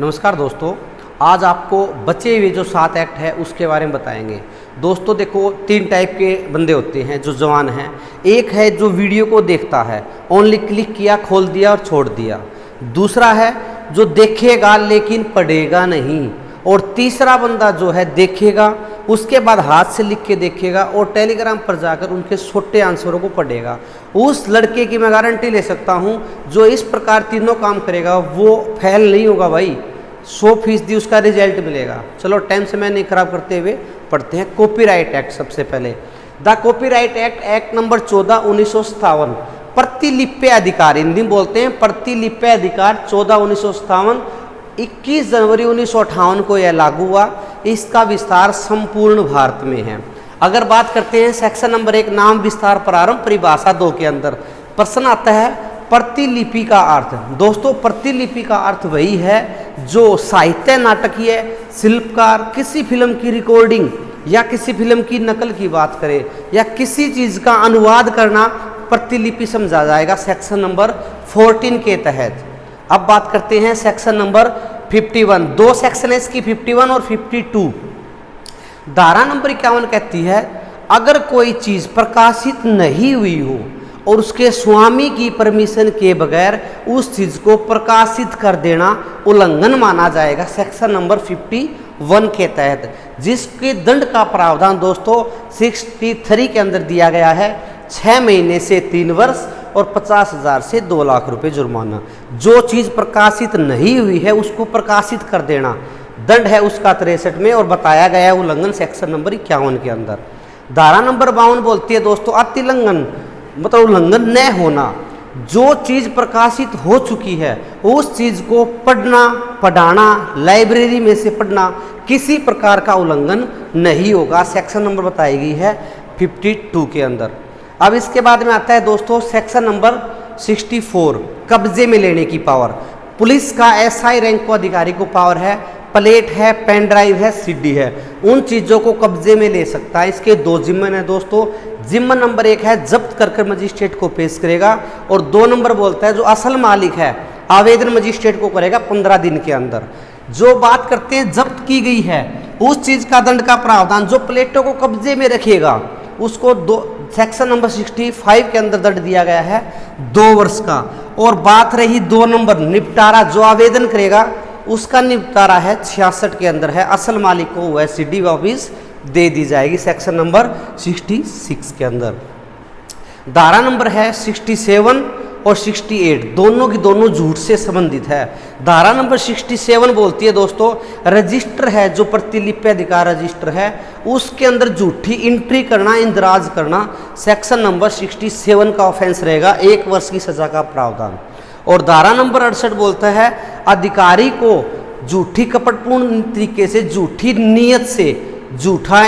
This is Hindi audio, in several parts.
नमस्कार दोस्तों, आज आपको बचे हुए जो 7 एक्ट है उसके बारे में बताएंगे। दोस्तों देखो, 3 टाइप के बंदे होते हैं जो जवान हैं। एक है जो वीडियो को देखता है, ओनली क्लिक किया, खोल दिया और छोड़ दिया। दूसरा है जो देखेगा लेकिन पढ़ेगा नहीं। और तीसरा बंदा जो है देखेगा, उसके बाद हाथ से लिख के देखेगा और टेलीग्राम पर जाकर उनके छोटे आंसरों को पढ़ेगा। उस लड़के की मैं गारंटी ले सकता हूँ जो इस प्रकार तीनों काम करेगा वो फेल नहीं होगा भाई, 100% उसका रिजल्ट मिलेगा। चलो टाइम से मैं नहीं खराब करते हुए पढ़ते हैं कॉपीराइट एक्ट। सबसे पहले the copyright act, act number 14 1957, प्रतिलिपि अधिकार, हिंदी में बोलते हैं प्रतिलिपि अधिकार 14 1957, 21 जनवरी 1958 को यह लागू हुआ। इसका विस्तार संपूर्ण भारत में है। अगर बात करते हैं सेक्शन नंबर 1, नाम विस्तार प्रारंभ परिभाषा 2 के अंदर प्रश्न आता है प्रतिलिपि का अर्थ। दोस्तों प्रतिलिपि का अर्थ वही है जो साहित्य, नाटकीय, शिल्पकार किसी फिल्म की रिकॉर्डिंग या किसी फिल्म की नकल की बात करे या किसी चीज़ का अनुवाद करना प्रतिलिपि समझा जाएगा सेक्शन नंबर 14 के तहत। अब बात करते हैं सेक्शन नंबर 51। 2 सेक्शन है इसकी, 51 और 52। धारा नंबर 51 कहती है अगर कोई चीज़ प्रकाशित नहीं हुई हो और उसके स्वामी की परमिशन के बगैर उस चीज़ को प्रकाशित कर देना उल्लंघन माना जाएगा सेक्शन नंबर 51 के तहत, जिसके दंड का प्रावधान दोस्तों 63 के अंदर दिया गया है, 6 महीने से 3 वर्ष और 50,000 से 2 लाख रुपए जुर्माना। जो चीज़ प्रकाशित नहीं हुई है उसको प्रकाशित कर देना, दंड है उसका 63 में और बताया गया है उल्लंघन सेक्शन नंबर 51 के अंदर। धारा नंबर 52 बोलती है दोस्तों अतिलंघन, मतलब उल्लंघन न होना। जो चीज़ प्रकाशित हो चुकी है उस चीज़ को पढ़ना, पढ़ाना, लाइब्रेरी में से पढ़ना किसी प्रकार का उल्लंघन नहीं होगा, सेक्शन नंबर बताई गई है 52 के अंदर। अब इसके बाद में आता है दोस्तों सेक्शन नंबर 64, कब्जे में लेने की पावर। पुलिस का एसआई रैंक को अधिकारी को पावर है, प्लेट है, पेन ड्राइव है, सीडी है, उन चीज़ों को कब्जे में ले सकता है। इसके 2 जिम्मन है दोस्तों। जिम्मन नंबर 1 है जब्त कर मजिस्ट्रेट को पेश करेगा और 2 नंबर बोलता है जो असल मालिक है आवेदन मजिस्ट्रेट को करेगा 15 दिन के अंदर। जो बात करते हैं जब्त की गई है उस चीज़ का दंड का प्रावधान, जो प्लेटों को कब्जे में रखेगा उसको सेक्शन नंबर 65 के अंदर दंड दिया गया है 2 वर्ष का। और बात रही 2 नंबर निपटारा, जो आवेदन करेगा उसका निपटारा है 66 के अंदर है, असल मालिक को वह सीडी वापिस दे दी जाएगी सेक्शन नंबर 66 के अंदर। धारा नंबर है 67 और 68, दोनों की दोनों झूठ से संबंधित है। धारा नंबर 67 बोलती है दोस्तों रजिस्टर है जो प्रतिलिपि अधिकार रजिस्टर है उसके अंदर झूठी एंट्री करना, इंदराज करना, सेक्शन नंबर 67 का ऑफेंस रहेगा, 1 वर्ष की सजा का प्रावधान। और धारा नंबर 68 बोलता है अधिकारी को झूठी कपटपूर्ण तरीके से, झूठी नीयत से झूठा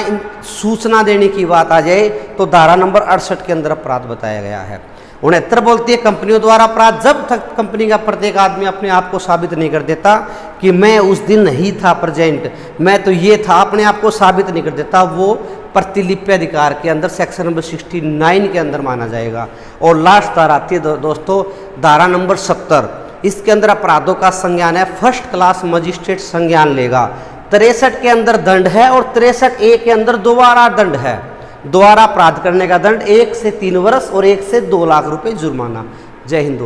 सूचना देने की बात आ जाए तो धारा नंबर 68 के अंदर अपराध बताया गया है। 69 बोलती है कंपनियों द्वारा अपराध, जब तक कंपनी का प्रत्येक आदमी अपने आप को साबित नहीं कर देता कि मैं उस दिन नहीं था प्रेजेंट, मैं तो ये था, अपने आप को साबित नहीं कर देता, वो प्रतिलिपि अधिकार के अंदर सेक्शन नंबर 69 के अंदर माना जाएगा। और लास्ट धारा आती है दोस्तों धारा नंबर 70, इसके अंदर अपराधों का संज्ञान है, फर्स्ट क्लास मजिस्ट्रेट संज्ञान लेगा। 63 के अंदर दंड है और 63A के अंदर दोबारा दंड है, दोबारा अपराध करने का दंड 1 से 3 वर्ष और 1 से 2 लाख रुपए जुर्माना। जय हिंद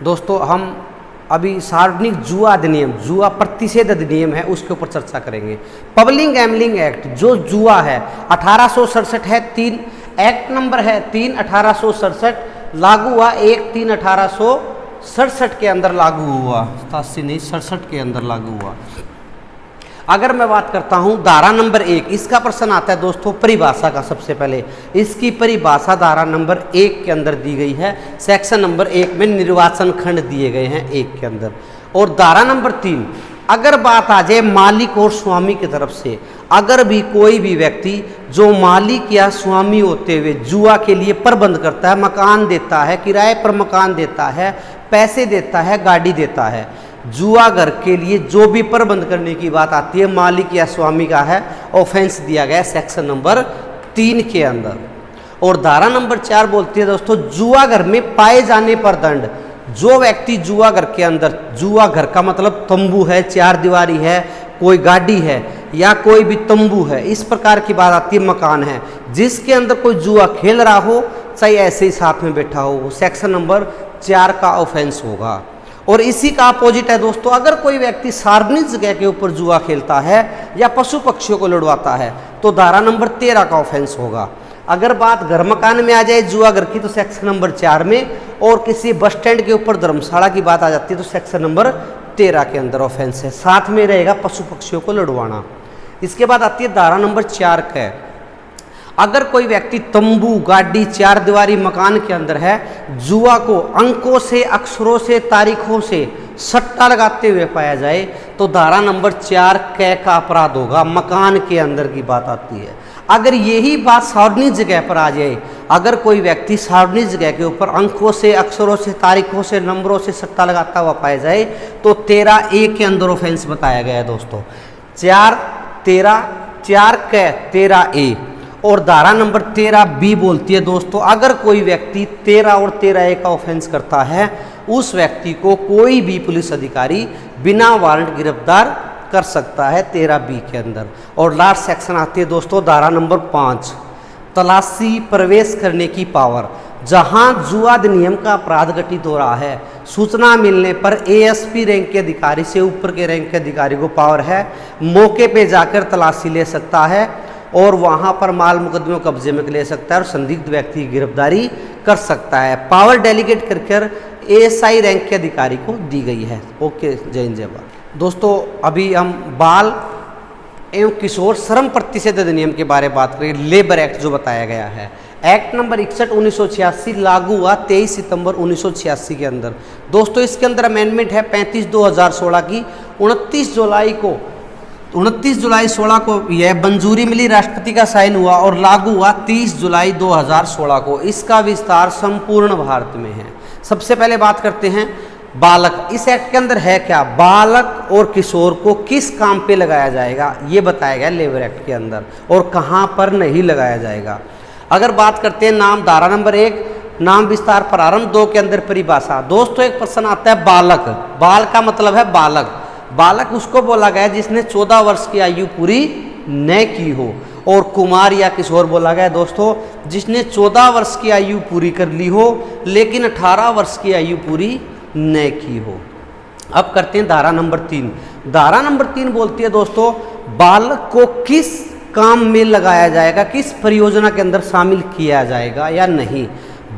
दोस्तों हम अभी सार्वजनिक जुआ अधिनियम, जुआ प्रतिषेध अधिनियम है उसके ऊपर चर्चा करेंगे। पब्लिक गैम्बलिंग एक्ट जो जुआ है 1867 है, 3 एक्ट नंबर है 3 1867 लागू हुआ, 1/3/1867 के अंदर लागू हुआ, 87 नहीं 67 के अंदर लागू हुआ। अगर मैं बात करता हूं धारा नंबर 1, इसका प्रश्न आता है दोस्तों परिभाषा का। सबसे पहले इसकी परिभाषा धारा नंबर 1 के अंदर दी गई है, सेक्शन नंबर 1 में निर्वाचन खंड दिए गए हैं 1 के अंदर। और धारा नंबर 3, अगर बात आ जाए मालिक और स्वामी की तरफ से, अगर भी कोई भी व्यक्ति जो मालिक या स्वामी होते हुए जुआ के लिए प्रबंध करता है, मकान देता है, किराए पर मकान देता है, पैसे देता है, गाड़ी देता है, जुआ घर के लिए जो भी प्रबंध करने की बात आती है मालिक या स्वामी का है, ऑफेंस दिया गया सेक्शन नंबर 3 के अंदर। और धारा नंबर 4 बोलती है दोस्तों जुआ घर में पाए जाने पर दंड, जो व्यक्ति जुआ घर के अंदर, जुआ घर का मतलब तंबू है, चार दीवारी है, कोई गाड़ी है या कोई भी तंबू है, इस प्रकार की बात आती है, मकान है जिसके अंदर कोई जुआ खेल रहा हो, चाहे ऐसे ही साथ में बैठा हो, वो सेक्शन नंबर 4 का ऑफेंस होगा। और इसी का अपोजिट है दोस्तों, अगर कोई व्यक्ति सार्वजनिक जगह के ऊपर जुआ खेलता है या पशु पक्षियों को लड़वाता है तो धारा नंबर 13 का ऑफेंस होगा। अगर बात घर मकान में आ जाए जुआ घर की तो सेक्शन नंबर 4 में, और किसी बस स्टैंड के ऊपर धर्मशाला की बात आ जाती है तो सेक्शन नंबर 13 के अंदर ऑफेंस है, साथ में रहेगा पशु पक्षियों को लड़वाना। इसके बाद आती है धारा नंबर 4 का, अगर कोई व्यक्ति तंबू, गाड़ी, चार दीवारी मकान के अंदर है, जुआ को अंकों से, अक्षरों से, तारीखों से सट्टा लगाते हुए पाया जाए तो धारा नंबर 4 कै का अपराध होगा। मकान के अंदर की बात आती है। अगर यही बात सार्वजनिक जगह पर आ जाए, अगर कोई व्यक्ति सार्वजनिक जगह के ऊपर अंकों से, अक्षरों से, तारीखों से, नंबरों से सट्टा लगाता हुआ पाया जाए तो 13A के अंदर ऑफेंस बताया गया है दोस्तों। 4 कै 13A। और धारा नंबर 13B बोलती है दोस्तों, अगर कोई व्यक्ति 13 और 13A का ऑफेंस करता है, उस व्यक्ति को कोई भी पुलिस अधिकारी बिना वारंट गिरफ्तार कर सकता है 13B के अंदर। और लास्ट सेक्शन आती है दोस्तों धारा नंबर 5, तलाशी प्रवेश करने की पावर। जहां जुआ अधिनियम का अपराध घटित हो रहा है, सूचना मिलने पर ASP रैंक के अधिकारी से ऊपर के रैंक के अधिकारी को पावर है, मौके पे जाकर तलाशी ले सकता है और वहां पर माल मुकदमे कब्जे में ले सकता है और संदिग्ध व्यक्ति की गिरफ्तारी कर सकता है। पावर डेलीगेट कर ASI रैंक के अधिकारी को दी गई है। ओके, जय हिंद जय भारत। दोस्तों अभी हम बाल एवं किशोर श्रम प्रतिषेध अधिनियम के बारे में बात करें, लेबर एक्ट जो बताया गया है। एक्ट नंबर 61/1986 लागू हुआ 23 सितंबर 1986 के अंदर। दोस्तों इसके अंदर अमेंडमेंट है 35/2016 की। 29 जुलाई 16 को यह मंजूरी मिली, राष्ट्रपति का साइन हुआ और लागू हुआ 30 जुलाई 2016 को। इसका विस्तार संपूर्ण भारत में है। सबसे पहले बात करते हैं बालक। इस एक्ट के अंदर है क्या, बालक और किशोर को किस काम पे लगाया जाएगा ये बताया गया लेबर एक्ट के अंदर, और कहां पर नहीं लगाया जाएगा। अगर बात करते हैं नाम, धारा नंबर 1 नाम विस्तार प्रारंभ, 2 के अंदर परिभाषा। दोस्तों एक प्रश्न आता है बालक, बाल का मतलब है बालक। बालक उसको बोला गया जिसने 14 वर्ष की आयु पूरी न की हो, और कुमार या किशोर बोला गया दोस्तों जिसने 14 वर्ष की आयु पूरी कर ली हो लेकिन 18 वर्ष की आयु पूरी न की हो। अब करते हैं धारा नंबर 3। धारा नंबर 3 बोलती है दोस्तों बालक को किस काम में लगाया जाएगा, किस परियोजना के अंदर शामिल किया जाएगा या नहीं।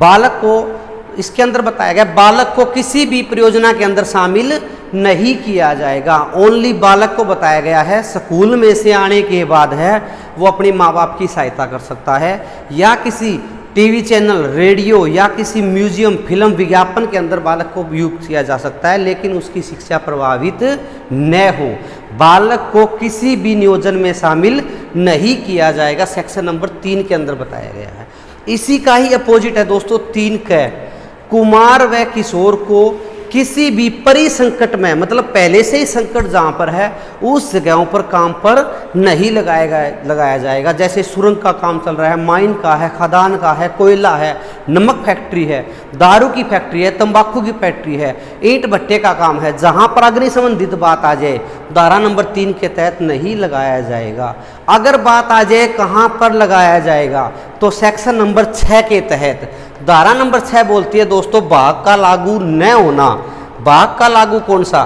बालक को इसके अंदर बताया गया बालक को किसी भी परियोजना के अंदर शामिल नहीं किया जाएगा। ओनली बालक को बताया गया है स्कूल में से आने के बाद है वो अपने माँ बाप की सहायता कर सकता है, या किसी टीवी चैनल, रेडियो या किसी म्यूजियम, फिल्म, विज्ञापन के अंदर बालक को उपयुक्त किया जा सकता है, लेकिन उसकी शिक्षा प्रभावित न हो। बालक को किसी भी नियोजन में शामिल नहीं किया जाएगा, सेक्शन नंबर 3 के अंदर बताया गया है। इसी का ही अपोजिट है दोस्तों 3 क, कुमार व किशोर को किसी भी परिसंकट में, मतलब पहले से ही संकट जहाँ पर है उस जगहों पर काम पर नहीं लगाया जाएगा। जैसे सुरंग का काम चल रहा है, माइन का है, खदान का है, कोयला है, नमक फैक्ट्री है, दारू की फैक्ट्री है, तंबाकू की फैक्ट्री है, ईंट भट्टे का काम है, जहाँ पर अग्नि संबंधित बात आ जाए धारा नंबर 3 के तहत नहीं लगाया जाएगा। अगर बात आ जाए कहाँ पर लगाया जाएगा तो सेक्शन नंबर 6 के तहत। धारा नंबर 6 बोलती है दोस्तों भाग का लागू न होना। भाग का लागू कौन सा,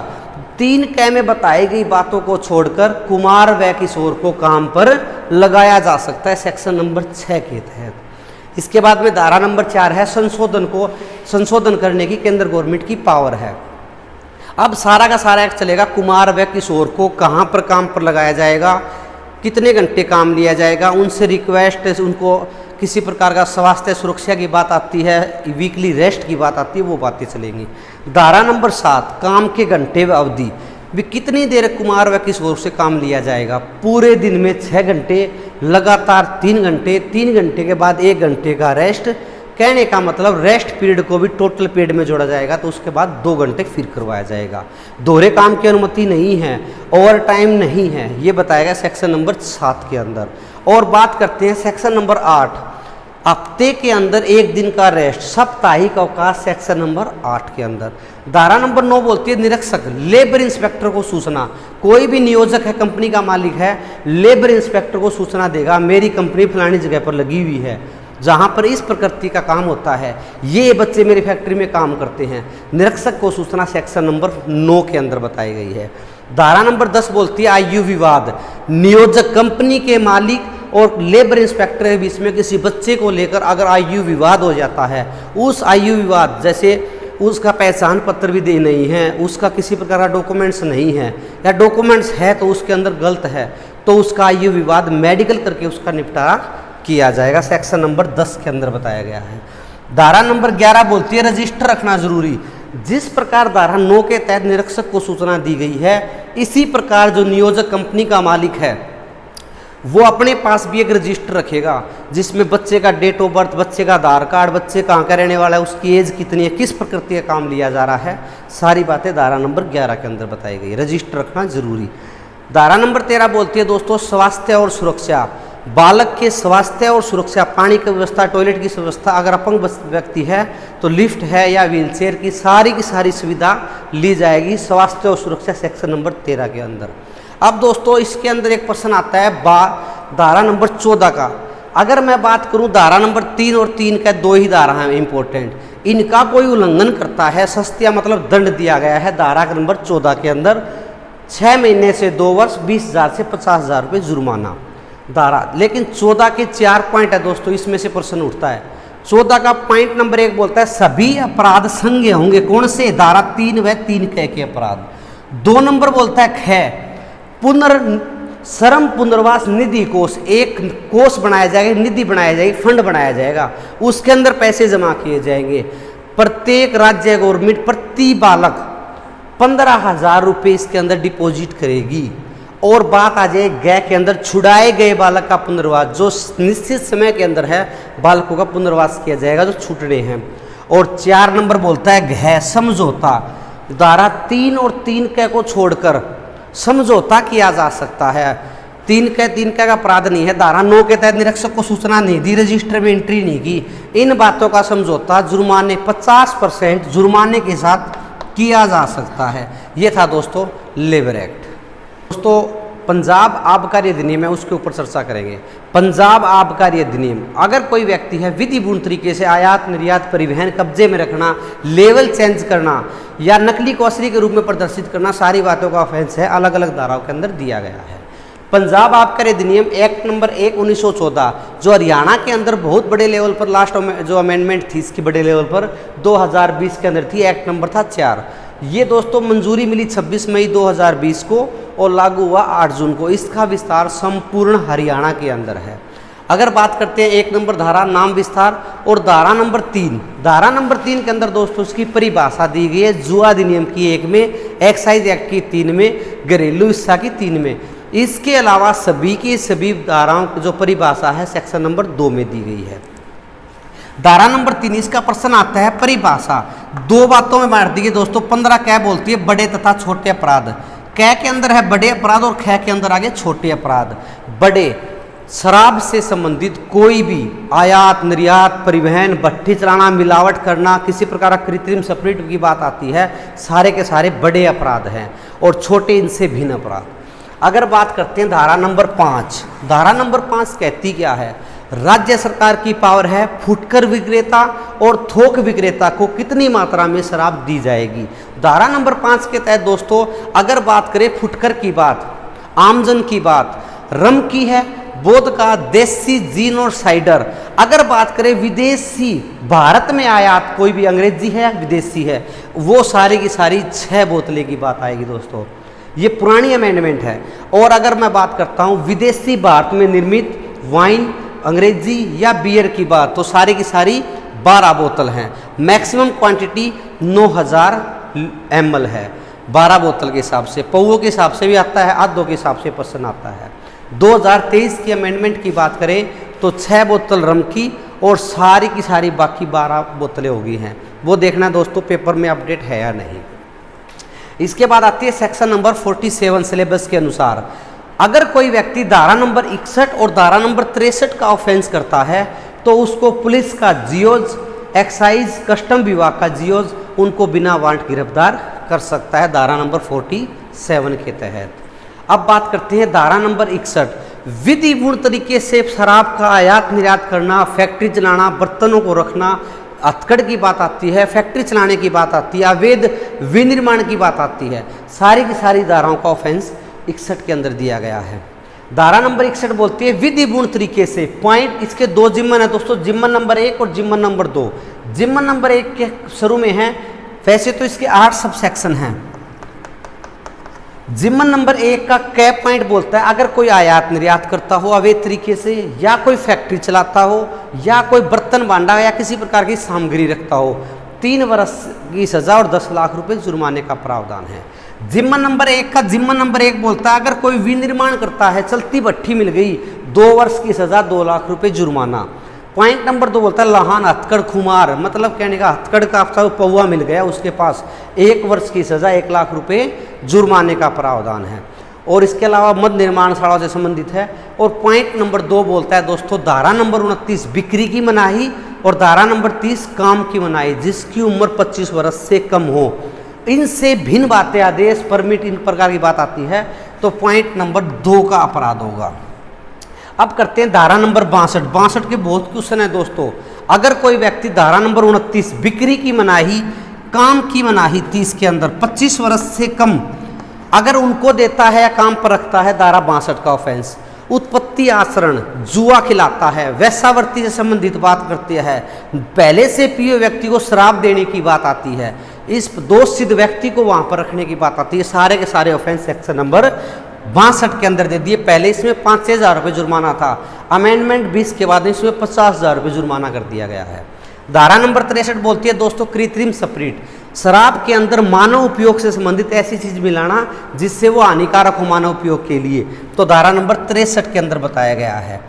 3 क में बताई गई बातों को छोड़कर कुमार व किशोर को काम पर लगाया जा सकता है, सेक्शन नंबर 6 के तहत। इसके बाद में धारा नंबर 4 है संशोधन करने की केंद्र गवर्नमेंट की पावर है। अब सारा का सारा एक्ट चलेगा, कुमार व किशोर को कहाँ पर काम पर लगाया जाएगा, कितने घंटे काम लिया जाएगा, उनसे रिक्वेस्ट, उनको किसी प्रकार का स्वास्थ्य सुरक्षा की बात आती है, वीकली रेस्ट की बात आती है, वो बातें चलेंगी। धारा नंबर 7 काम के घंटे व अवधि, भी कितनी देर कुमार व किशोर से काम लिया जाएगा। पूरे दिन में 6 घंटे, लगातार 3 घंटे, 3 घंटे के बाद 1 घंटे का रेस्ट। कहने का मतलब रेस्ट पीरियड को भी टोटल पीरियड में जोड़ा जाएगा, तो उसके बाद 2 घंटे फिर करवाया जाएगा। दोहरे काम की अनुमति नहीं है, ओवर टाइम नहीं है, ये बताया गया सेक्शन नंबर 7 के अंदर। और बात करते हैं सेक्शन नंबर 8 हफ्ते के अंदर एक दिन का रेस्ट, साप्ताहिक अवकाश सेक्शन नंबर 8 के अंदर। धारा नंबर 9 बोलती है निरीक्षक लेबर इंस्पेक्टर को सूचना, कोई भी नियोजक है, कंपनी का मालिक है, लेबर इंस्पेक्टर को सूचना देगा मेरी कंपनी फलानी जगह पर लगी हुई है जहाँ पर इस प्रकृति का काम होता है, ये बच्चे मेरी फैक्ट्री में काम करते हैं। निरीक्षक को सूचना सेक्शन नंबर 9 के अंदर बताई गई है। धारा नंबर 10 बोलती है आयु विवाद, नियोजक कंपनी के मालिक और लेबर इंस्पेक्टर के बीच में किसी बच्चे को लेकर अगर आयु विवाद हो जाता है, उस आयु विवाद जैसे उसका पहचान पत्र भी दे नहीं है, उसका किसी प्रकार का डॉक्यूमेंट्स नहीं है, या डॉक्यूमेंट्स है तो उसके अंदर गलत है, तो उसका आयु विवाद मेडिकल करके उसका निपटारा किया जाएगा, सेक्शन नंबर 10 के अंदर बताया गया है। धारा नंबर 11 बोलती है रजिस्टर रखना जरूरी, जिस प्रकार धारा 9 के तहत निरीक्षक को सूचना दी गई है, इसी प्रकार जो नियोजक कंपनी का मालिक है वो अपने पास भी एक रजिस्टर रखेगा जिसमें बच्चे का डेट ऑफ बर्थ, बच्चे का आधार कार्ड, बच्चे कहाँ का रहने वाला है, उसकी एज कितनी है, किस प्रकृति का काम लिया जा रहा है, सारी बातें धारा नंबर 11 के अंदर बताई गई। रजिस्टर रखना जरूरी। धारा नंबर 13 बोलती है दोस्तों स्वास्थ्य और सुरक्षा, बालक के स्वास्थ्य और सुरक्षा, पानी की व्यवस्था, टॉयलेट की व्यवस्था, अगर अपंग व्यक्ति है तो लिफ्ट है या व्हीलचेयर की सारी सुविधा ली जाएगी, स्वास्थ्य और सुरक्षा सेक्शन नंबर 13 के अंदर। अब दोस्तों इसके अंदर एक प्रश्न आता है धारा नंबर 14 का। अगर मैं बात करूं धारा नंबर 3 और 3 का, दो ही धारा हैं इंपॉर्टेंट, इनका कोई उल्लंघन करता है सस्तिया मतलब दंड दिया गया है धारा नंबर 14 के अंदर 6 महीने से 2 वर्ष 20,000 से 50,000 रुपये जुर्माना धारा। लेकिन 14 के 4 पॉइंट है दोस्तों, इसमें से प्रश्न उठता है। 14 का पॉइंट नंबर 1 बोलता है सभी अपराध संज्ञेय होंगे, कौन से, धारा 3 व 3 के अपराध। 2 नंबर बोलता है ख श्रम पुनर्वास निधि कोष, एक कोष बनाया जाएगा, निधि बनाया जाएगी, फंड बनाया जाएगा, उसके अंदर पैसे जमा किए जाएंगे। प्रत्येक राज्य गवर्नमेंट प्रति बालक 15,000 रुपये इसके अंदर डिपॉजिट करेगी। और बात आ जाए ग के अंदर, छुड़ाए गए बालक का पुनर्वास, जो निश्चित समय के अंदर है बालकों का पुनर्वास किया जाएगा जो छूटने हैं। और 4 नंबर बोलता है घ समझौता, धारा 3 और 3 क को छोड़कर समझौता किया जा सकता है। 3 का अपराध नहीं है, धारा 9 के तहत निरीक्षक को सूचना नहीं दी, रजिस्टर में एंट्री नहीं की, इन बातों का समझौता जुर्माने 50% जुर्माने के साथ किया जा सकता है। ये था दोस्तों लेबर एक्ट। दोस्तों पंजाब आबकारी अधिनियम है, उसके ऊपर चर्चा करेंगे। पंजाब आबकारी अधिनियम, अगर कोई व्यक्ति है विधिपूर्ण तरीके से आयात निर्यात परिवहन कब्जे में रखना, लेवल चेंज करना या नकली को असली के रूप में प्रदर्शित करना, सारी बातों का ऑफेंस है, अलग अलग धाराओं के अंदर दिया गया है। पंजाब आबकारी अधिनियम एक्ट नंबर 1 1914 जो हरियाणा के अंदर बहुत बड़े लेवल पर लास्ट जो अमेंडमेंट थी इसकी बड़े लेवल पर 2020 के अंदर थी, एक्ट नंबर था 4। ये दोस्तों मंजूरी मिली 26 मई 2020 को और लागू हुआ 8 जून को। इसका विस्तार संपूर्ण हरियाणा के अंदर है। अगर बात करते हैं 1 नंबर धारा नाम विस्तार और धारा नंबर 3, धारा नंबर 3 के अंदर दोस्तों इसकी परिभाषा दी गई है जुआ अधिनियम की 1 में, एक्साइज एक्ट की 3 में, घरेलू हिस्सा की 3 में। इसके अलावा सभी की सभी धाराओं की जो परिभाषा है सेक्शन नंबर 2 में दी गई है। धारा नंबर 3 इसका प्रश्न आता है परिभाषा, 2 बातों में बांट दी गई दोस्तों। 15 क बोलती है बड़े तथा छोटे अपराध, क के अंदर है बड़े अपराध और ख के अंदर आगे छोटे अपराध। बड़े शराब से संबंधित कोई भी आयात निर्यात परिवहन भट्ठी चलाना मिलावट करना किसी प्रकार का कृत्रिम स्पिरिट की बात आती है, सारे के सारे बड़े अपराध हैं और छोटे इनसे भिन्न अपराध। अगर बात करते हैं धारा नंबर 5, धारा नंबर 5 कहती क्या है, राज्य सरकार की पावर है फुटकर विक्रेता और थोक विक्रेता को कितनी मात्रा में शराब दी जाएगी। धारा नंबर 5 के तहत दोस्तों अगर बात करें फुटकर की बात, आमजन की बात, रम की है, वोदका, देसी जीन और साइडर। अगर बात करें विदेशी भारत में आयात कोई भी अंग्रेजी है विदेशी है, वो सारी की सारी 6 बोतलें की बात आएगी दोस्तों। ये पुरानी अमेंडमेंट है। और अगर मैं बात करता हूँ विदेशी भारत में निर्मित वाइन अंग्रेजी या बियर की बात, तो सारी की सारी 12 बोतल हैं। मैक्सिमम क्वांटिटी 9000 ml है 12 बोतल के हिसाब से। पौओं के हिसाब से भी आता है, आधों के हिसाब से प्रश्न आता है। 2023 की अमेंडमेंट की बात करें तो 6 बोतल रम की और सारी की सारी बाकी 12 बोतलें हो गई हैं। वो देखना दोस्तों पेपर में अपडेट है या नहीं। इसके बाद आती है सेक्शन नंबर 47 सिलेबस के अनुसार, अगर कोई व्यक्ति धारा नंबर 61 और धारा नंबर 63 का ऑफेंस करता है तो उसको पुलिस का जियोज, एक्साइज, कस्टम विभाग का जियोज उनको बिना वारंट गिरफ्तार कर सकता है धारा नंबर 47 के तहत। अब बात करते हैं धारा नंबर 61, विधिपूर्ण तरीके से शराब का आयात निर्यात करना, फैक्ट्री चलाना, बर्तनों को रखना, हथकड़ की बात आती है, फैक्ट्री चलाने की बात आती है, अवैध विनिर्माण की बात आती है, सारी की सारी धाराओं का ऑफेंस 61 के अंदर दिया गया है। धारा नंबर 61 बोलती है विधिपूर्ण तरीके से, पॉइंट इसके दो जिम्मन है दोस्तों, जिम्मन नंबर 1 और जिम्मन नंबर 2। जिम्मन नंबर 1 के शुरू में है, वैसे तो इसके 8 सब सेक्शन हैं। जिम्मन नंबर 1 का कैप पॉइंट बोलता है अगर कोई आयात निर्यात करता हो अवैध तरीके से, या कोई फैक्ट्री चलाता हो, या कोई बर्तन भांडा या किसी प्रकार की सामग्री रखता हो, 3 वर्ष की सजा और 10 लाख रुपए जुर्माने का प्रावधान है। जिम्मन नंबर 1 का जिम्मन नंबर 1 बोलता है अगर कोई विनिर्माण करता है, चलती भट्ठी मिल गई, 2 वर्ष की सजा 2 लाख रुपए जुर्माना। पॉइंट नंबर 2 बोलता है लहान हथकड़ खुमार, मतलब कहने का हथकड़ का आपका पौवा मिल गया उसके पास, 1 वर्ष की सजा 1 लाख रुपए जुर्माने का प्रावधान है। और इसके अलावा मद निर्माण शालाओं से संबंधित है। और पॉइंट नंबर 2 बोलता है दोस्तों धारा नंबर 29 बिक्री की मनाही, और धारा नंबर 30 काम की मनाही, जिसकी उम्र 25 वर्ष से कम हो। इनसे भिन्न बातें, आदेश, परमिट, इन प्रकार की बात आती है तो पॉइंट नंबर 2 का अपराध होगा। अब करते हैं धारा नंबर 62। 62 के बहुत क्वेश्चन है दोस्तों। अगर कोई व्यक्ति धारा नंबर 29 बिक्री की मनाही, काम की मनाही 30 के अंदर 25 वर्ष से कम अगर उनको देता है या काम पर रखता है, धारा 62 का ऑफेंस। उत्पत्ति आचरण, जुआ खिलाता है, वैश्यावृत्ति से संबंधित बात करती है, पहले से पिए व्यक्ति को शराब देने की बात आती है, इस दोष सिद्ध व्यक्ति को वहां पर रखने की बात आती है, सारे के सारे ऑफेंस सेक्शन नंबर 62 के अंदर दे दिए। पहले इसमें 5-6 हज़ार रुपये जुर्माना था, अमेंडमेंट 20 के बाद इसमें 50,000 रुपये जुर्माना कर दिया गया है। धारा नंबर 63 बोलती है दोस्तों कृत्रिम स्प्रिट, शराब के अंदर मानव उपयोग से संबंधित ऐसी चीज मिलाना जिससे वो हानिकारक हो मानव उपयोग के लिए, तो धारा नंबर 63 के अंदर बताया गया है।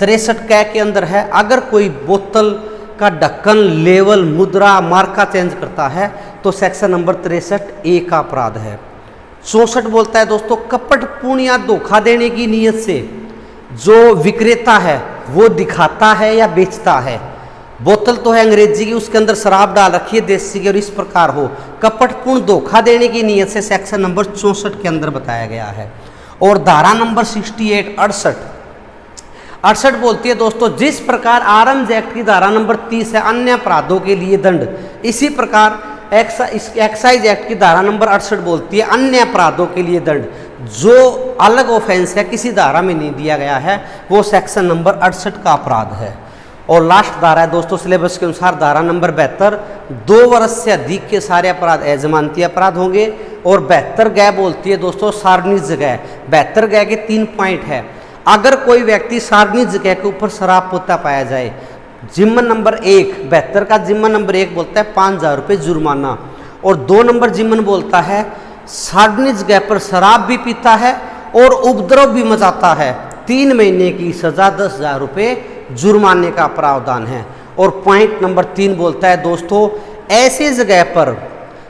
63 कै के अंदर है अगर कोई बोतल का ढक्कन, लेवल, मुद्रा, मार्का चेंज करता है तो सेक्शन नंबर 63A का अपराध है। 64 बोलता है दोस्तों कपटपूर्ण या धोखा देने की नीयत से जो विक्रेता है वो दिखाता है या बेचता है, बोतल तो है अंग्रेजी की, उसके अंदर शराब डाल रखी है देसी की और इस प्रकार हो, कपटपूर्ण धोखा देने की नीयत से सेक्शन नंबर 64 के अंदर बताया गया है। और धारा नंबर 68 बोलती है दोस्तों जिस प्रकार आर्म्स एक्ट की धारा नंबर 30 है अन्य अपराधों के लिए दंड, इसी प्रकार एक्साइज एक्ट की धारा नंबर 68 बोलती है अन्य अपराधों के लिए दंड। जो अलग ऑफेंस है किसी धारा में नहीं दिया गया है वो सेक्शन नंबर 68 का अपराध है। और लास्ट धारा है दोस्तों सिलेबस के अनुसार धारा नंबर 72, 2 वर्ष से अधिक के सारे अपराध अजमानती अपराध होंगे। और 72 गै बोलती है दोस्तों सार्वजनिक जगह, 72 गै के 3 पॉइंट है। अगर कोई व्यक्ति सार्वजनिक जगह के ऊपर शराब पीता पाया जाए, जिम्मन नंबर 1 72 का जिम्मन नंबर 1 बोलता है 5,000 रुपये जुर्माना, और 2 नंबर जिम्मन बोलता है सार्वजनिक जगह पर शराब भी पीता है और उपद्रव भी मचाता है, 3 महीने की सजा 10,000 रुपये जुर्माने का प्रावधान है। और पॉइंट नंबर 3 बोलता है दोस्तों ऐसे जगह पर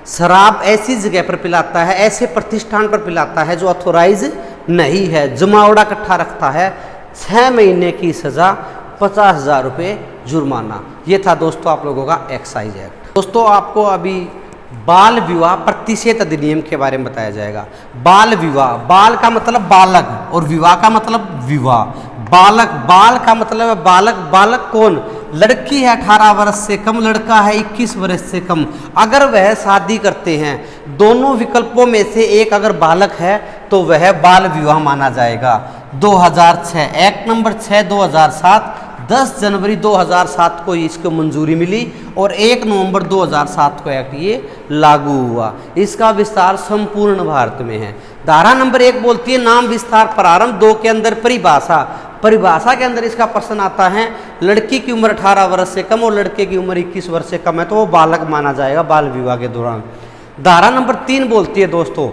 शराब ऐसी जगह पर पिलाता है, ऐसे प्रतिष्ठान पर पिलाता है जो ऑथोराइज नहीं है, जमावड़ा इकट्ठा रखता है, 6 महीने की सजा 50,000 रुपये जुर्माना। ये था दोस्तों आप लोगों का एक्साइज एक्ट। दोस्तों आपको अभी बाल विवाह प्रतिषेध अधिनियम के बारे में बताया जाएगा। बाल विवाह, बाल का मतलब बालक और विवाह का मतलब विवाह। बालक, बाल का मतलब है बालक, बालक कौन, लड़की है 18 वर्ष से कम, लड़का है 21 वर्ष से कम। अगर वह शादी करते हैं, दोनों विकल्पों में से एक अगर बालक है तो वह बाल विवाह माना जाएगा। 2006 एक्ट नंबर 6 2007 10 जनवरी 2007 को इसको मंजूरी मिली और 1 नवंबर 2007 को एक्ट ये लागू हुआ। इसका विस्तार संपूर्ण भारत में है। धारा नंबर 1 बोलती है नाम विस्तार प्रारंभ, 2 के अंदर परिभाषा, परिभाषा के अंदर इसका प्रश्न आता है लड़की की उम्र 18 वर्ष से कम और लड़के की उम्र 21 वर्ष से कम है तो वो बालक माना जाएगा बाल विवाह के दौरान। धारा नंबर 3 बोलती है दोस्तों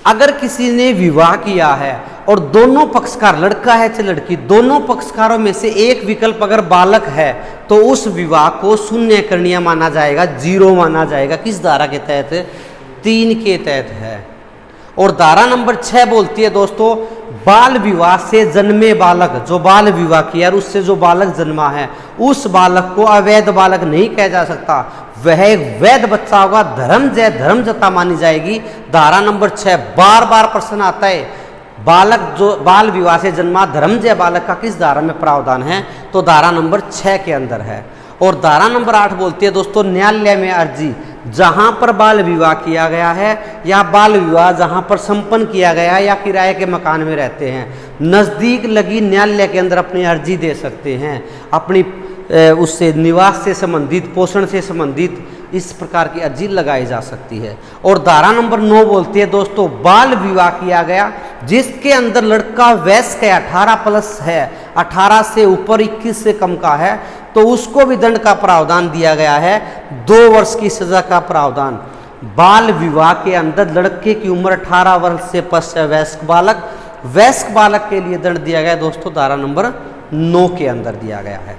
अगर किसी ने विवाह किया है और दोनों पक्षकार, लड़का है चाहे लड़की, दोनों पक्षकारों में से एक विकल्प अगर बालक है तो उस विवाह को शून्य करणीय माना जाएगा, 0 माना जाएगा। किस धारा के तहत, 3 के तहत है। और धारा नंबर 6 बोलती है दोस्तों, बाल विवाह से जन्मे बालक, जो बाल विवाह किया और उससे जो बालक जन्मा है, उस बालक को अवैध बालक नहीं कहा जा सकता, वह एक वैध बच्चा होगा, धर्मजय धर्मजता मानी जाएगी। धारा नंबर 6 बार बार प्रश्न आता है, बालक जो बाल विवाह से जन्मा धर्मजय बालक का किस धारा में प्रावधान है, तो धारा नंबर 6 के अंदर है। और धारा नंबर 8 बोलती है दोस्तों, न्यायालय में अर्जी जहां पर बाल विवाह किया गया है या बाल विवाह जहां पर संपन्न किया गया है या किराए के मकान में रहते हैं, नज़दीक लगी न्यायालय के अंदर अपनी अर्जी दे सकते हैं, अपनी उससे निवास से संबंधित, पोषण से संबंधित इस प्रकार की अर्जी लगाई जा सकती है। और धारा नंबर 9 बोलती है दोस्तों, बाल विवाह किया गया जिसके अंदर लड़का वयस्क है, 18 प्लस है, 18 से ऊपर 21 से कम का है, तो उसको भी दंड का प्रावधान दिया गया है, 2 वर्ष की सजा का प्रावधान। बाल विवाह के अंदर लड़के की उम्र 18 वर्ष से पश्च है, वयस्क बालक के लिए दंड दिया गया दोस्तों, धारा नंबर 9 के अंदर दिया गया है।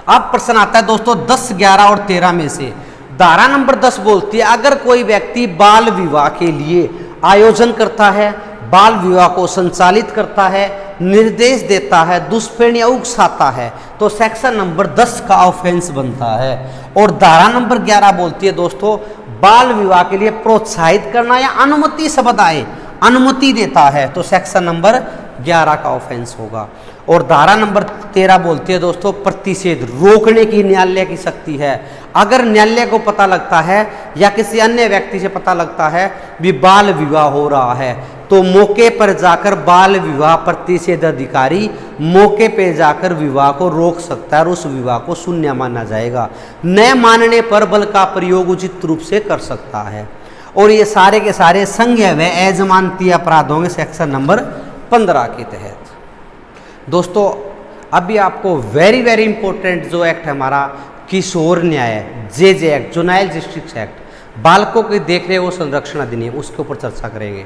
अब प्रश्न आता है दोस्तों 10, 11 और 13 में से। धारा नंबर 10 बोलती है, अगर कोई व्यक्ति बाल विवाह के लिए आयोजन करता है, बाल विवाह को संचालित करता है, निर्देश देता है, दुष्प्रेरण या उकसाता है, तो सेक्शन नंबर 10 का ऑफेंस बनता है। और धारा नंबर 11 बोलती है दोस्तों, बाल विवाह के लिए प्रोत्साहित करना या अनुमति शब्द आए, अनुमति देता है, तो सेक्शन नंबर 11 का ऑफेंस होगा। और धारा नंबर 13 बोलती है दोस्तों, प्रतिषेध रोकने की न्यायालय की शक्ति है। अगर न्यायालय को पता लगता है या किसी अन्य व्यक्ति से पता लगता है भी बाल विवाह हो रहा है, तो मौके पर जाकर बाल विवाह प्रतिषेध अधिकारी मौके पर जाकर विवाह को रोक सकता है और उस विवाह को शून्य माना जाएगा। न मानने पर बल का प्रयोग उचित रूप से कर सकता है। और ये सारे के सारे संज्ञेय व अजमानती अपराध होंगे सेक्शन नंबर 15 के तहत। दोस्तों अभी आपको वेरी वेरी इंपॉर्टेंट जो एक्ट है हमारा किशोर न्याय जे एक्ट, जुवेनाइल जस्टिस एक्ट, बालकों के देख रेख व संरक्षण अधिनियम, उसके ऊपर चर्चा करेंगे।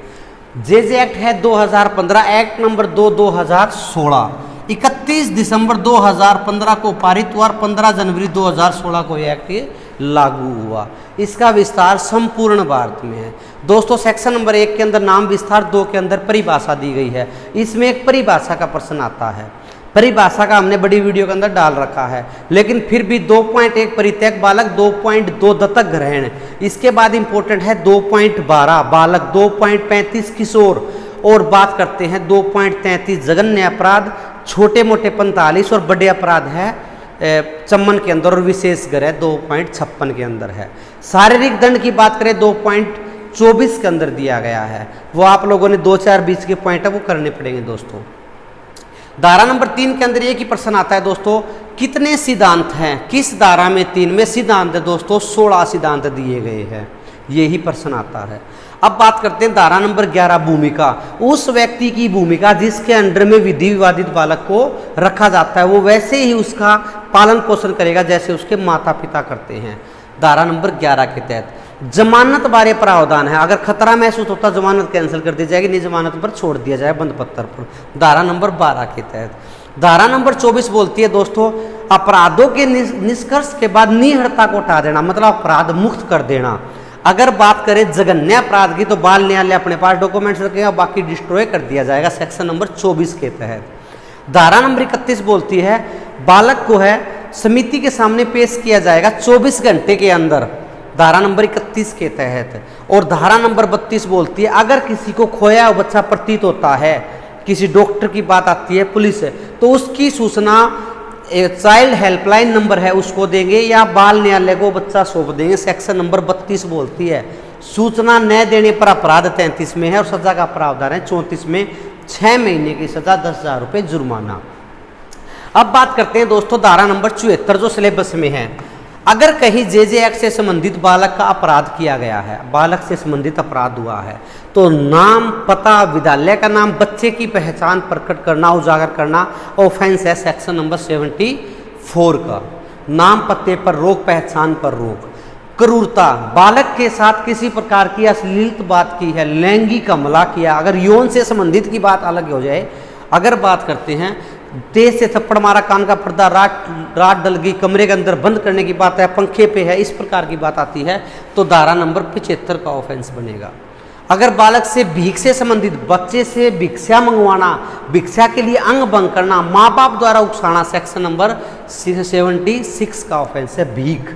जे एक्ट है 2015, एक्ट नंबर 2 2016, 31 दिसंबर 2015 को पारित हुआ और 15 जनवरी 2016 को यह एक्ट लागू हुआ। इसका विस्तार संपूर्ण भारत में है दोस्तों। सेक्शन नंबर 1 के अंदर नाम विस्तार, 2 के अंदर परिभाषा दी गई है। इसमें एक परिभाषा का प्रश्न आता है, परिभाषा का हमने बड़ी वीडियो के अंदर डाल रखा है, लेकिन फिर भी 2.1 परित्यक्त बालक, 2.2 दत्तक ग्रहण, इसके बाद इंपॉर्टेंट है 2.12 बालक, 2.35 किशोर, और बात करते हैं 2.33 जघन्य अपराध, छोटे मोटे 45 और बड़े अपराध है चम्मन के अंदर और विशेष ग्रह 2.56 के अंदर है। शारीरिक दंड की बात करें 2.24 के अंदर दिया गया है, वो आप लोगों ने 2-4 बीच के पॉइंट है वो करने पड़ेंगे दोस्तों। धारा नंबर 3 के अंदर एक ही प्रश्न आता है दोस्तों, कितने सिद्धांत हैं, किस धारा में 3 में सिद्धांत है दोस्तों, 16 सिद्धांत दिए गए हैं, यही प्रश्न आता है। अब बात करते हैं धारा नंबर 11 भूमिका, उस व्यक्ति की भूमिका जिसके अंडर में विधि विवादित बालक को रखा जाता है, वो वैसे ही उसका पालन पोषण करेगा जैसे उसके माता पिता करते हैं। धारा नंबर 11 के तहत जमानत बारे प्रावधान है, अगर खतरा महसूस होता जमानत कैंसिल कर दी जाएगी, नहीं जमानत पर छोड़ दिया जाए बंद पत्थर पर, धारा नंबर 12 के तहत। धारा नंबर 24 बोलती है दोस्तों, अपराधों के निष्कर्ष के बाद निहड़ता को हटा देना, मतलब अपराध मुक्त कर देना। अगर बात करें जघन्य अपराध की तो बाल न्यायालय अपने पास डॉक्यूमेंट्स रखेगा, बाकी डिस्ट्रॉय कर दिया जाएगा सेक्शन नंबर 24 के तहत। धारा नंबर 31 बोलती है, बालक को है समिति के सामने पेश किया जाएगा 24 घंटे के अंदर, धारा नंबर 31 के तहत। और धारा नंबर 32 बोलती है, अगर किसी को खोया हुआ बच्चा प्रतीत होता है, किसी डॉक्टर की बात आती है, पुलिस है, तो उसकी सूचना चाइल्ड हेल्पलाइन नंबर है उसको देंगे या बाल न्यायालय को बच्चा सौंप देंगे। सेक्शन नंबर 32 बोलती है, सूचना न देने पर अपराध 33 में है और सजा का प्रावधान है 34 में, 6 महीने की सजा, 10,000 रुपये जुर्माना। अब बात करते हैं दोस्तों धारा नंबर 74 जो सिलेबस में है, अगर कहीं जे एक्ट से संबंधित बालक का अपराध किया गया है, बालक से संबंधित अपराध हुआ है, तो नाम, पता, विद्यालय का नाम, बच्चे की पहचान प्रकट करना, उजागर करना ऑफेंस है सेक्शन नंबर 74 का। नाम पते पर रोक, पहचान पर रोक। क्रूरता, बालक के साथ किसी प्रकार की अश्लील बात की है, लैंगिक हमला किया, अगर यौन से संबंधित की बात अलग हो जाए, अगर बात करते हैं तेज से थप्पड़ मारा, कान का पर्दा, रात डल गई, कमरे के अंदर बंद करने की बात है, पंखे पे है, इस प्रकार की बात आती है तो धारा नंबर 75 का ऑफेंस बनेगा। अगर बालक से भीख से संबंधित, बच्चे से भिक्षा मंगवाना, भिक्षा के लिए अंग भंग करना, माँ बाप द्वारा उकसाना, सेक्शन नंबर 76 का ऑफेंस है भीख।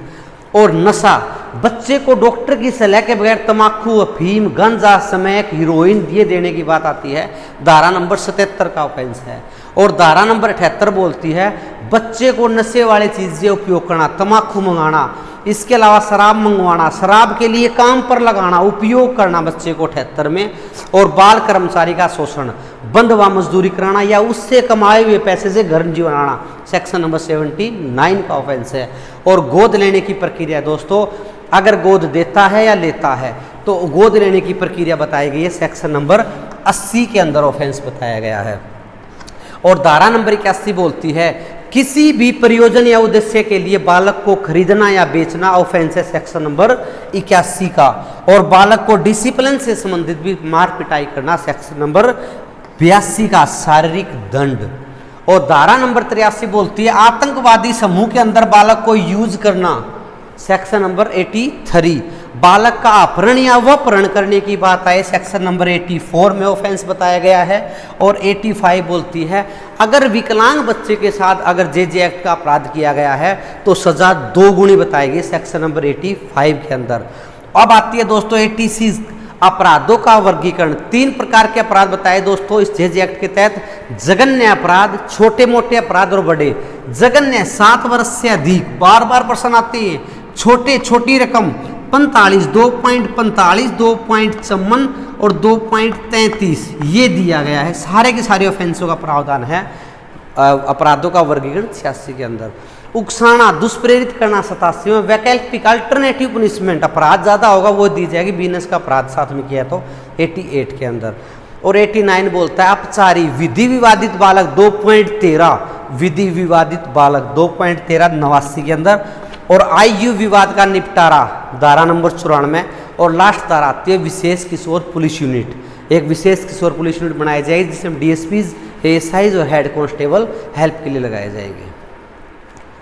और नशा, बच्चे को डॉक्टर की सलाह के बगैर तम्बाकू, अफीम, गांजा, स्मैक, हीरोइन ये देने की बात आती है, धारा नंबर 77 का ऑफेंस है। और धारा नंबर 78 बोलती है बच्चे को नशे वाली चीज़ें उपयोग करना, तम्बाकू मंगाना, इसके अलावा शराब मंगवाना, शराब के लिए काम पर लगाना, उपयोग करना बच्चे को 78 में। और बाल कर्मचारी का शोषण, बंधवा मजदूरी कराना या उससे कमाए हुए पैसे से घर जीवनाना, सेक्शन नंबर 79 का ऑफेंस है। और गोद लेने की प्रक्रिया दोस्तों, अगर गोद देता है या लेता है तो गोद लेने की प्रक्रिया बताई गई है, सेक्शन नंबर 80 के अंदर ऑफेंस बताया गया है। और धारा नंबर 81 बोलती है किसी भी प्रयोजन या उद्देश्य के लिए बालक को खरीदना या बेचना, ऑफेंस है सेक्शन नंबर 81 का। और बालक को डिसिप्लिन से संबंधित भी मार पिटाई करना, सेक्शन नंबर 82 का शारीरिक दंड। और धारा नंबर 83 बोलती है आतंकवादी समूह के अंदर बालक को यूज करना, सेक्शन नंबर 83। बालक का अपहरण या अपहरण करने की बात आए, सेक्शन नंबर 84 में ऑफेंस बताया गया है। और 85 बोलती है अगर विकलांग बच्चे के साथ अगर जे एक्ट का अपराध किया गया है तो सजा 2 गुनी बताई गई, सेक्शन नंबर 85 के अंदर। अब आती है दोस्तों 86 अपराधों का वर्गीकरण। 3 प्रकार के अपराध बताए दोस्तों इस जे एक्ट के तहत, जघन्य अपराध, छोटे मोटे अपराध और बड़े। जघन्य 7 वर्ष से अधिक, बार बार प्रश्न आते हैं। छोटी रकम 45, 2.45, 2.54 और 2.33 ये दिया गया है। सारे के सारे ऑफेंसों का प्रावधान है अपराधों का वर्गीकरण 86 के अंदर। उकसाना, दुष्प्रेरित करना 87 में। वैकल्पिक अल्टरनेटिव पनिशमेंट, अपराध ज़्यादा होगा वो दी जाएगी, बीनस का अपराध साथ में किया तो 88 के अंदर। और 89 बोलता है अपचारी, विधि विवादित बालक 2.13, विधि विवादित बालक 2.13 89 के अंदर। और आयु विवाद का निपटारा धारा नंबर 94। और लास्ट धारा आती है विशेष किशोर पुलिस यूनिट, एक विशेष किशोर पुलिस यूनिट बनाई जाएगी जिसमें डीएसपीज, एएसआईज और हेड कांस्टेबल हेल्प के लिए लगाए जाएंगे।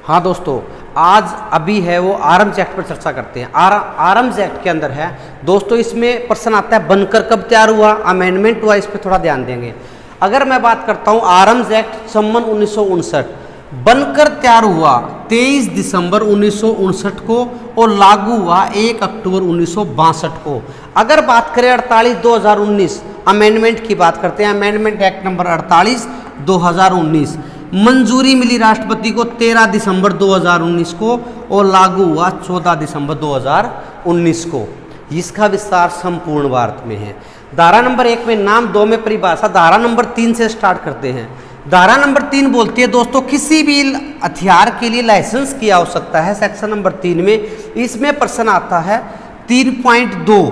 हाँ दोस्तों, आज अभी है वो आर्म्स एक्ट पर चर्चा करते हैं। आर्म्स एक्ट के अंदर है दोस्तों, इसमें प्रश्न आता है बनकर कब तैयार हुआ, अमेंडमेंट हुआ, इस पर थोड़ा ध्यान देंगे। अगर मैं बात करता हूँ आर्म्स एक्ट सम्मन 1959 बनकर तैयार हुआ 23 दिसंबर 1959 को और लागू हुआ 1 अक्टूबर 1962 को। अगर बात करें 48/2019 अमेंडमेंट की बात करते हैं, अमेंडमेंट एक्ट नंबर 48 2019 मंजूरी मिली राष्ट्रपति को 13 दिसंबर 2019 को और लागू हुआ 14 दिसंबर 2019 को। इसका विस्तार संपूर्ण भारत में है। धारा नंबर 1 में नाम, 2 में परिभाषा, धारा नंबर 3 से स्टार्ट करते हैं। धारा नंबर 3 बोलती है दोस्तों किसी भी हथियार के लिए लाइसेंस की आवश्यकता है, सेक्शन नंबर 3 में। इसमें प्रश्न आता है 3.2,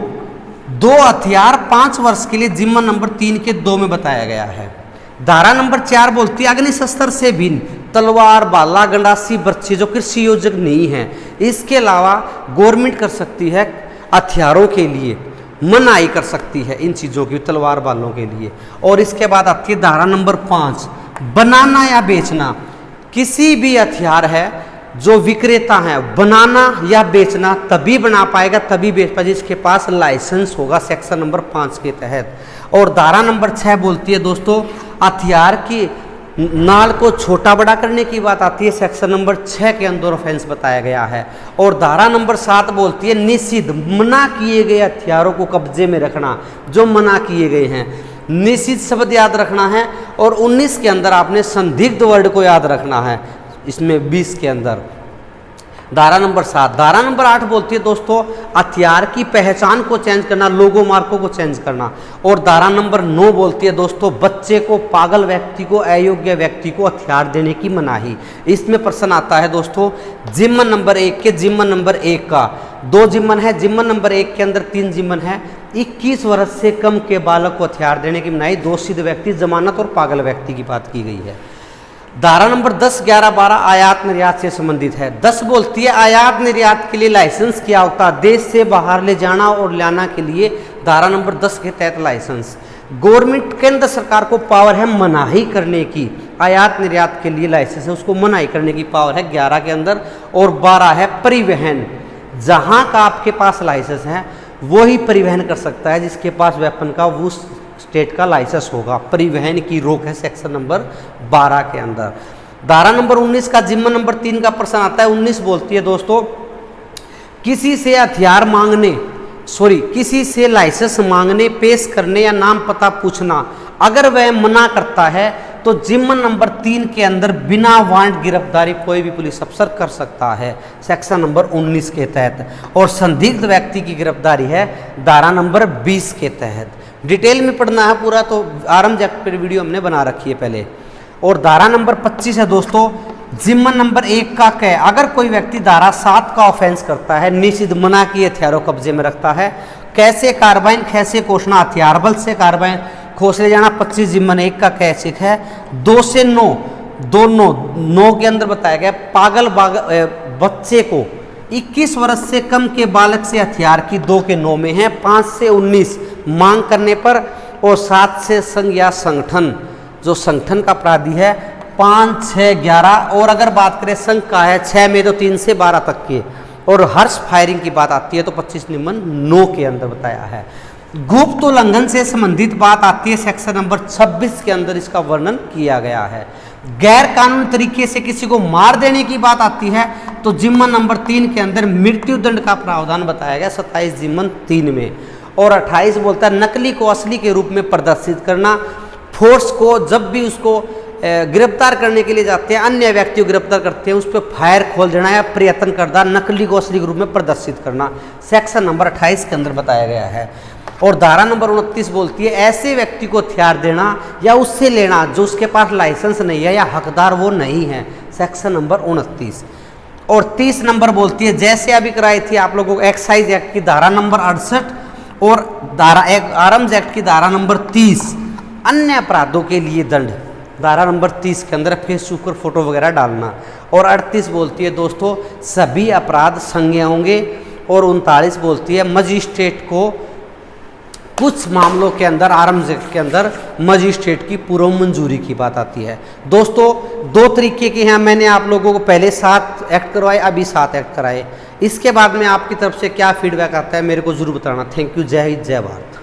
2 हथियार 5 वर्ष के लिए, जिम्मा नंबर 3 के 2 में बताया गया है। धारा नंबर 4 बोलती है अग्नि शस्त्र से भिन्न तलवार, भाला, गंडासी, बर्छी जो कृषि योजक नहीं है, इसके अलावा गवर्नमेंट कर सकती है हथियारों के लिए मनाही कर सकती है, इन चीज़ों की, तलवार बालों के लिए। और इसके बाद आती है धारा नंबर 5 बनाना या बेचना। किसी भी हथियार है जो विक्रेता है बनाना या बेचना तभी बना पाएगा, तभी बेच पाएगा जिसके पास लाइसेंस होगा, सेक्शन नंबर 5 के तहत। और धारा नंबर 6 बोलती है दोस्तों हथियार की नाल को छोटा बड़ा करने की बात आती है, सेक्शन नंबर 6 के अंदर ऑफेंस बताया गया है। और धारा नंबर 7 बोलती है निषिद्ध, मना किए गए हथियारों को कब्जे में रखना, जो मना किए गए हैं। निषिद्ध शब्द याद रखना है। और 19 के अंदर आपने संदिग्ध वर्ड को याद रखना है, इसमें 20 के अंदर। धारा नंबर 7। धारा नंबर 8 बोलती है दोस्तों हथियार की पहचान को चेंज करना, लोगो मार्कों को चेंज करना। और धारा नंबर 9 बोलती है दोस्तों बच्चे को, पागल व्यक्ति को, अयोग्य व्यक्ति को हथियार देने की मनाही। इसमें प्रश्न आता है दोस्तों जिम्मन नंबर 1 के, जिम्मन नंबर 1 का 2 जिम्मन है, जिम्मन नंबर 1 के अंदर 3 जिम्मन है। 21 वर्ष से कम के बालक को हथियार देने की मनाही, दोषी व्यक्ति, जमानत और पागल व्यक्ति की बात की गई है। धारा नंबर 10, 11, 12 आयात निर्यात से संबंधित है। 10 बोलती है आयात निर्यात के लिए लाइसेंस की आवश्यकता, देश से बाहर ले जाना और लाना के लिए धारा नंबर 10 के तहत लाइसेंस। गवर्नमेंट, केंद्र सरकार को पावर है मनाही करने की, आयात निर्यात के लिए लाइसेंस है उसको मनाही करने की पावर है 11 के अंदर। और 12 है परिवहन, जहाँ का आपके पास लाइसेंस है वो ही परिवहन कर सकता है जिसके पास वेपन का उस स्टेट का लाइसेंस होगा। परिवहन की रोक है सेक्शन नंबर 12 के अंदर। धारा नंबर 19 का जिम्मा नंबर 3 का प्रश्न आता है। 19 बोलती है दोस्तों, किसी से हथियार मांगने किसी से लाइसेंस मांगने, पेश करने या नाम पता पूछना, अगर वह मना करता है तो जिम्मा नंबर 3 के अंदर बिना वारंट गिरफ्तारी कोई भी पुलिस अफसर कर सकता है सेक्शन नंबर 19 के तहत। और संदिग्ध व्यक्ति की गिरफ्तारी है धारा नंबर 20 के तहत। डिटेल में पढ़ना है पूरा तो आर्म्स एक्ट पर वीडियो हमने बना रखी है पहले। और धारा नंबर 25 है दोस्तों, जिम्मा नंबर 1 का कै, अगर कोई व्यक्ति धारा 7 का ऑफेंस करता है, निषिद्ध मना की हथियारों कब्जे में रखता है, कैसे कार्बाइन खैसे कोसना, हथियार बल से कार्बाइन खोस ले जाना, 25 जिम्मा 1 का कैसिक है। 2 से 9 दोनों 9 के अंदर बताया गया पागल बच्चे को 21 वर्ष से कम के बालक से हथियार की 2 के 9 में है, 5 से 19 मांग करने पर, और 7 से संघ या संगठन जो संगठन का अपराधी है 5, 6, 11। और अगर बात करें संघ का है 6 में तो 3 से 12 तक के। और हर्ष फायरिंग की बात आती है तो 25 निम्न 9 के अंदर बताया है। गुप्त उल्लंघन से संबंधित बात आती है सेक्शन नंबर 26 के अंदर, इसका वर्णन किया गया है। गैर कानूनी तरीके से किसी को मार देने की बात आती है तो जिम्मा नंबर 3 के अंदर मृत्यु दंड का प्रावधान बताया गया 27 जिम्मन 3 में। और 28 बोलता है नकली को असली के रूप में प्रदर्शित करना, फोर्स को जब भी उसको गिरफ्तार करने के लिए जाते हैं, अन्य व्यक्ति को गिरफ्तार करते हैं, उस पर फायर खोल देना या प्रयत्न करना, नकली को असली के रूप में प्रदर्शित करना सेक्शन नंबर 28 के अंदर बताया गया है। और धारा नंबर 29 बोलती है ऐसे व्यक्ति को हथियार देना या उससे लेना जो उसके पास लाइसेंस नहीं है या हकदार वो नहीं है, सेक्शन नंबर 29। और 30 नंबर बोलती है, जैसे अभी कराई थी आप लोगों को एक्साइज एक्ट की धारा नंबर 68 और आर्म्स एक्ट की धारा नंबर 30, अन्य अपराधों के लिए दंड धारा नंबर 30 के अंदर फेसबुक पर फोटो वगैरह डालना। और 38 बोलती है दोस्तों सभी अपराध संज्ञेय होंगे। और 39 बोलती है मजिस्ट्रेट को कुछ मामलों के अंदर आर्म्स एक्ट के अंदर मजिस्ट्रेट की पूर्व मंजूरी की बात आती है। दोस्तों 2 तरीके के हैं, मैंने आप लोगों को पहले 7 एक्ट करवाए, अभी 7 एक्ट कराए। इसके बाद में आपकी तरफ से क्या फीडबैक आता है मेरे को जरूर बताना। Thank you. जय हिंद, जय भारत।